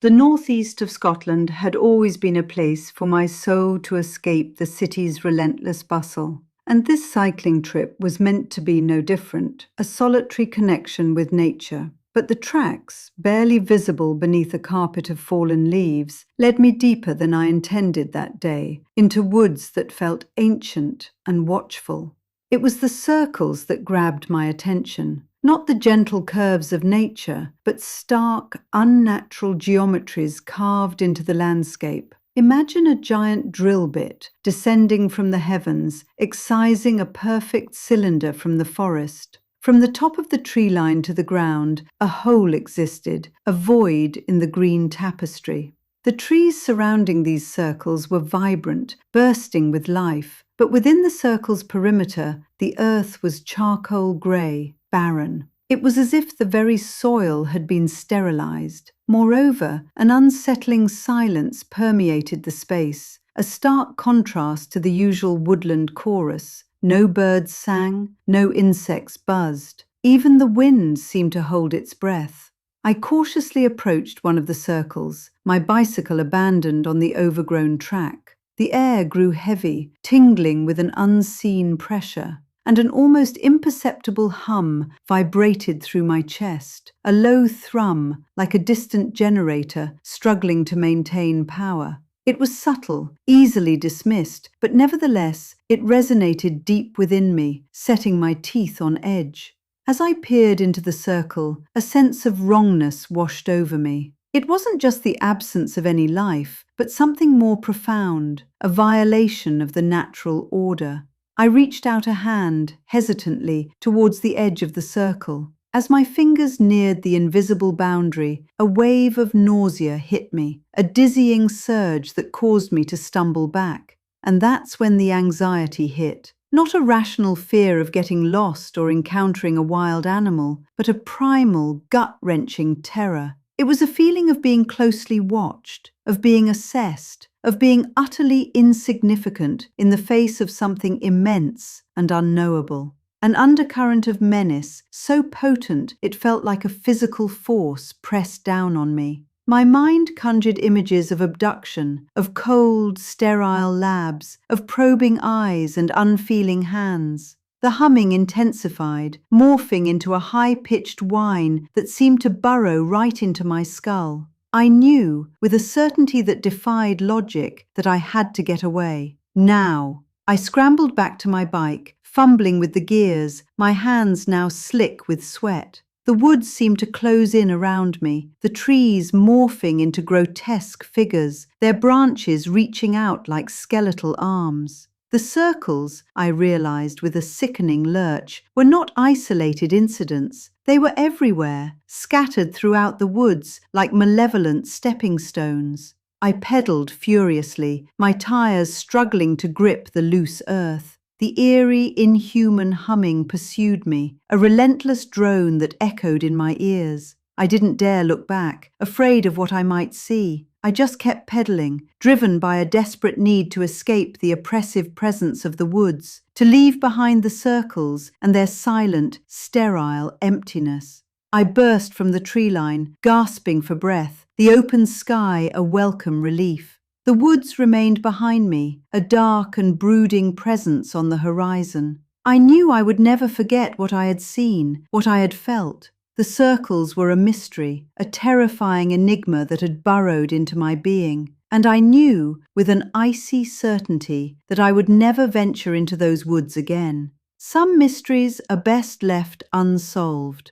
The northeast of Scotland had always been a place for my soul to escape the city's relentless bustle. And this cycling trip was meant to be no different, a solitary connection with nature. But the tracks, barely visible beneath a carpet of fallen leaves, led me deeper than I intended that day, into woods that felt ancient and watchful. It was the circles that grabbed my attention, not the gentle curves of nature, but stark, unnatural geometries carved into the landscape. Imagine a giant drill bit descending from the heavens, excising a perfect cylinder from the forest. From the top of the tree line to the ground, a hole existed, a void in the green tapestry. The trees surrounding these circles were vibrant, bursting with life, but within the circle's perimeter, the earth was charcoal grey, barren. It was as if the very soil had been sterilized. Moreover, an unsettling silence permeated the space, a stark contrast to the usual woodland chorus. No birds sang, no insects buzzed. Even the wind seemed to hold its breath. I cautiously approached one of the circles, my bicycle abandoned on the overgrown track. The air grew heavy, tingling with an unseen pressure, and an almost imperceptible hum vibrated through my chest, a low thrum like a distant generator struggling to maintain power. It was subtle, easily dismissed, but nevertheless it resonated deep within me, setting my teeth on edge. As I peered into the circle, a sense of wrongness washed over me. It wasn't just the absence of any life, but something more profound, a violation of the natural order. I reached out a hand, hesitantly, towards the edge of the circle. As my fingers neared the invisible boundary, a wave of nausea hit me, a dizzying surge that caused me to stumble back. And that's when the anxiety hit. Not a rational fear of getting lost or encountering a wild animal, but a primal, gut-wrenching terror. It was a feeling of being closely watched, of being assessed, of being utterly insignificant in the face of something immense and unknowable. An undercurrent of menace, so potent it felt like a physical force pressed down on me. My mind conjured images of abduction, of cold, sterile labs, of probing eyes and unfeeling hands. The humming intensified, morphing into a high-pitched whine that seemed to burrow right into my skull. I knew, with a certainty that defied logic, that I had to get away. Now. I scrambled back to my bike, fumbling with the gears, my hands now slick with sweat. The woods seemed to close in around me, the trees morphing into grotesque figures, their branches reaching out like skeletal arms. The circles, I realized with a sickening lurch, were not isolated incidents. They were everywhere, scattered throughout the woods like malevolent stepping stones. I pedaled furiously, my tires struggling to grip the loose earth. The eerie, inhuman humming pursued me, a relentless drone that echoed in my ears. I didn't dare look back, afraid of what I might see. I just kept pedaling, driven by a desperate need to escape the oppressive presence of the woods, to leave behind the circles and their silent, sterile emptiness. I burst from the tree line, gasping for breath, the open sky a welcome relief. The woods remained behind me, a dark and brooding presence on the horizon. I knew I would never forget what I had seen, what I had felt. The circles were a mystery, a terrifying enigma that had burrowed into my being, and I knew, with an icy certainty, that I would never venture into those woods again. Some mysteries are best left unsolved.